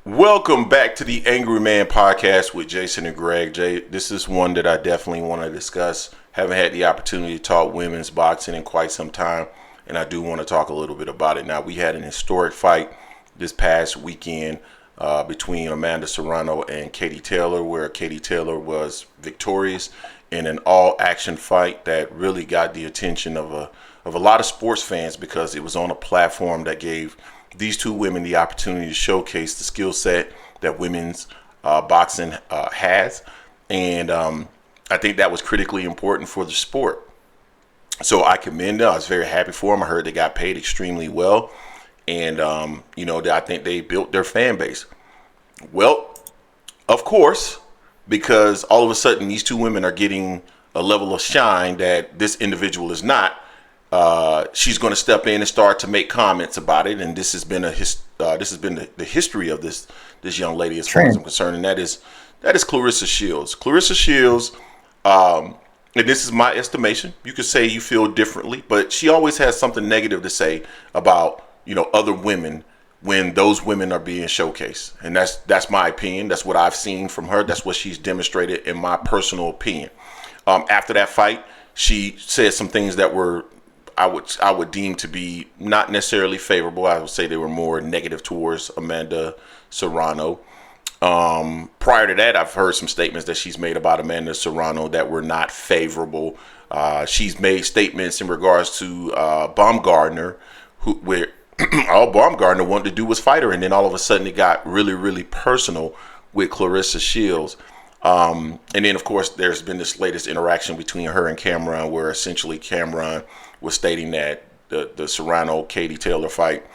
Welcome back to the Angry Man Podcast with Jason and Greg. Jay, this is one that I definitely want to discuss. Haven't had the opportunity to talk women's boxing in quite some time, and I do want to talk a little bit about it. Now, we had an historic fight this past weekend between Amanda Serrano and Katie Taylor, where Katie Taylor was victorious in an all-action fight that really got the attention of a lot of sports fans because it was on a platform that gave these two women the opportunity to showcase the skill set that women's boxing has. And I think that was critically important for the sport. So I commend them. I was very happy for them. I heard they got paid extremely well. And, I think they built their fan base. Well, of course, because all of a sudden these two women are getting a level of shine that this individual is not. She's going to step in and start to make comments about it, and this has been the history of this young lady as far as I'm concerned, and that is Claressa Shields. Claressa Shields, and this is my estimation. You could say you feel differently, but she always has something negative to say about other women when those women are being showcased, and that's my opinion. That's what I've seen from her. That's what she's demonstrated in my personal opinion. After that fight, she said some things that were I would deem to be not necessarily favorable. I would say they were more negative towards Amanda Serrano. Prior to that, I've heard some statements that she's made about Amanda Serrano that were not favorable. She's made statements in regards to Baumgardner, where all Baumgardner wanted to do was fight her, and then all of a sudden it got really, really personal with Claressa Shields. And then, of course, there's been this latest interaction between her and Cameron, where essentially Cameron was stating that the Serrano-Katie Taylor fight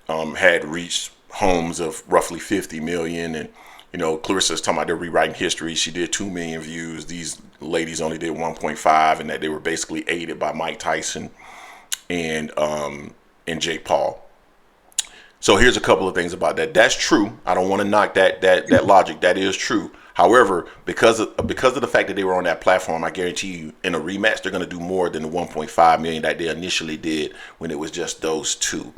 had reached homes of roughly 50 million. And, Claressa's talking about they're rewriting history. She did 2 million views. These ladies only did 1.5, and that they were basically aided by Mike Tyson and Jake Paul. So here's a couple of things about that. That's true. I don't want to knock that logic. That is true. However, because of the fact that they were on that platform, I guarantee you in a rematch, they're going to do more than the 1.5 million that they initially did when it was just those two.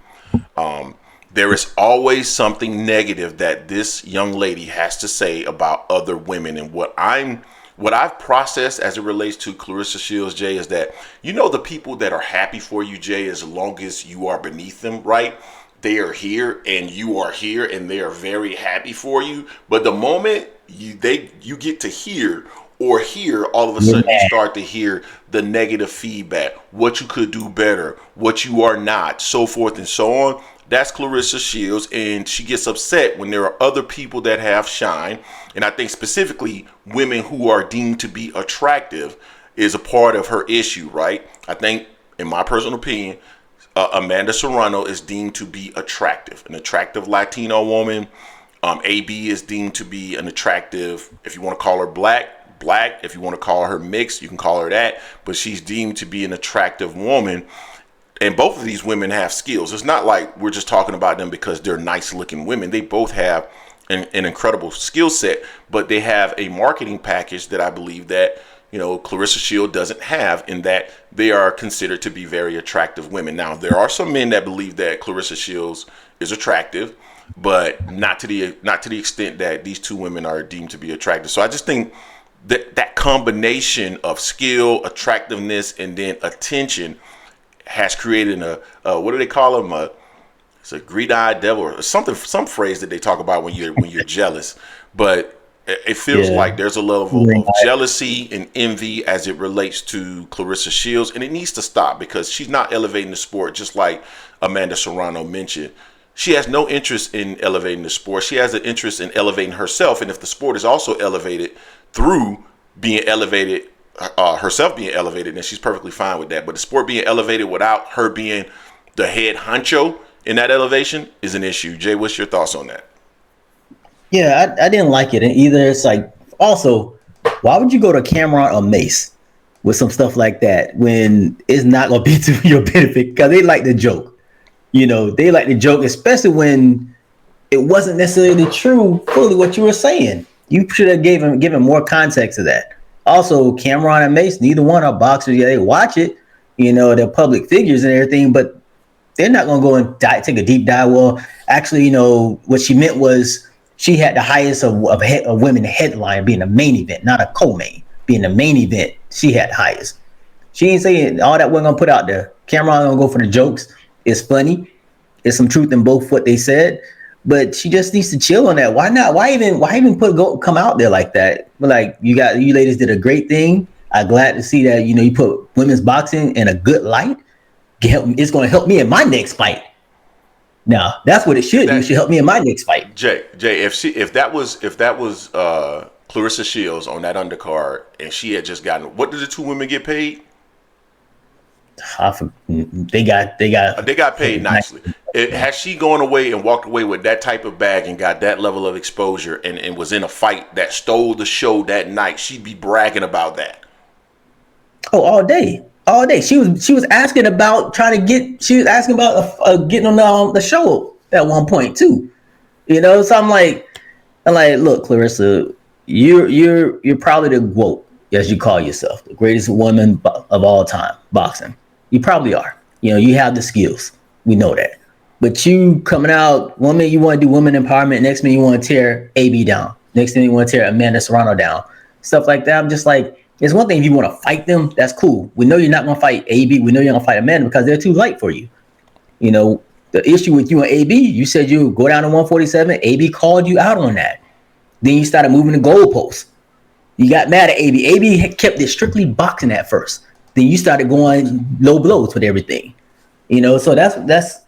There is always something negative that this young lady has to say about other women. And what I've processed as it relates to Claressa Shields, Jay, is that, the people that are happy for you, Jay, as long as you are beneath them, right? They are here and you are here and they are very happy for you. But the moment you get to hear all of a sudden you start to hear the negative feedback, what you could do better, what you are not, so forth and so on. That's Claressa Shields, and she gets upset when there are other people that have shine. And I think specifically women who are deemed to be attractive is a part of her issue, right? I think, in my personal opinion, Amanda Serrano is deemed to be attractive, an attractive Latino woman. AB is deemed to be an attractive, if you want to call her black. If you want to call her mixed, you can call her that. But she's deemed to be an attractive woman. And both of these women have skills. It's not like we're just talking about them because they're nice looking women. They both have an incredible skill set, but they have a marketing package that I believe that Claressa Shields doesn't have, in that they are considered to be very attractive women. Now, there are some men that believe that Claressa Shields is attractive, but not to the extent that these two women are deemed to be attractive. So I just think that combination of skill, attractiveness, and then attention has created what do they call them? It's a greed-eyed devil or something, some phrase that they talk about when you're jealous. But it feels like there's a level of jealousy and envy as it relates to Claressa Shields, and it needs to stop because she's not elevating the sport, just like Amanda Serrano mentioned. She has no interest in elevating the sport. She has an interest in elevating herself, and if the sport is also elevated through being elevated, herself being elevated, then she's perfectly fine with that. But the sport being elevated without her being the head honcho in that elevation is an issue. Jay, what's your thoughts on that? Yeah, I didn't like it either. It's like, also, why would you go to Cameron or Mace with some stuff like that when it's not going to be to your benefit? Because they like the joke. They like the joke, especially when it wasn't necessarily true, fully what you were saying. You should have given more context to that. Also, Cameron and Mace, neither one are boxers. Yeah, they watch it. They're public figures and everything, but they're not going to go and take a deep dive. Well, actually, what she meant was she had the highest of women headline being a main event, not a co-main. Being the main event, she had the highest. She ain't saying all that we're gonna put out there. Cameron gonna go for the jokes. It's funny. There's some truth in both what they said, but she just needs to chill on that. Why not? Why even come out there like that? But like you ladies did a great thing. I'm glad to see that you put women's boxing in a good light. It's gonna help me in my next fight. Now that's what it should do. It should help me in my next fight. Jay, if that was Claressa Shields on that undercard and she had just gotten, what did the two women get paid? They got paid nicely. Has she gone away and walked away with that type of bag and got that level of exposure and was in a fight that stole the show that night, she'd be bragging about that. Oh, all day. She was asking about getting on the show at one point too. So I'm like, look, Claressa, you're probably the GOAT, as you call yourself, the greatest woman of all time, boxing. You probably are. You have the skills. We know that. But you coming out, one minute you want to do women empowerment, next minute you want to tear AB down. Next thing you want to tear Amanda Serrano down. Stuff like that. I'm just like, it's one thing if you want to fight them, that's cool. We know you're not going to fight AB. We know you're going to fight Amanda because they're too light for you. The issue with you and AB, you said you go down to 147. AB called you out on that. Then you started moving the goalposts. You got mad at AB. AB had kept it strictly boxing at first. Then you started going low blows with everything. So that's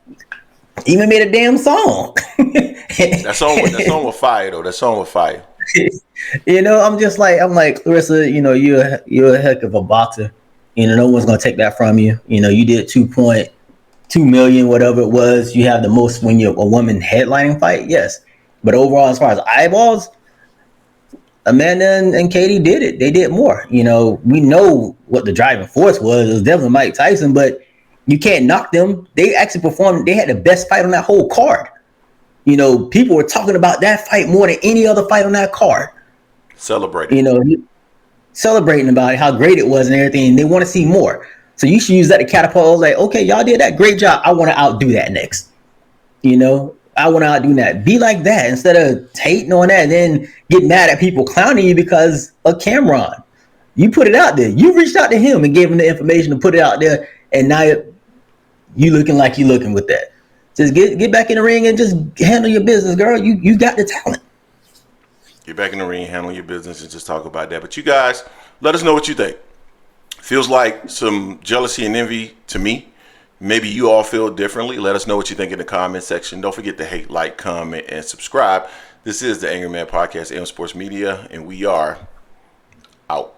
even made a damn song. That song was fire though. That song was fire. I'm like Claressa, you're a heck of a boxer. No one's gonna take that from you. You did 2.2 million, whatever it was. You have the most when you're a woman headlining fight, yes. But overall, as far as eyeballs, Amanda and Katie did it. They did more. We know what the driving force was. It was definitely Mike Tyson, but you can't knock them. They actually performed. They had the best fight on that whole card. People were talking about that fight more than any other fight on that card. Celebrating. Celebrating about it, how great it was and everything. And they want to see more. So you should use that to catapult. Like, okay, y'all did that. Great job. I want to outdo that next. I want to outdo that. Be like that instead of hating on that and then get mad at people clowning you because of Cameron. You put it out there. You reached out to him and gave him the information to put it out there. And now you looking like you looking with that. Just get back in the ring and just handle your business, girl. You got the talent. Get back in the ring, handle your business, and just talk about that. But you guys, let us know what you think. Feels like some jealousy and envy to me. Maybe you all feel differently. Let us know what you think in the comment section. Don't forget to hate, like, comment, and subscribe. This is the Angry Man Podcast, AM Sports Media, and we are out.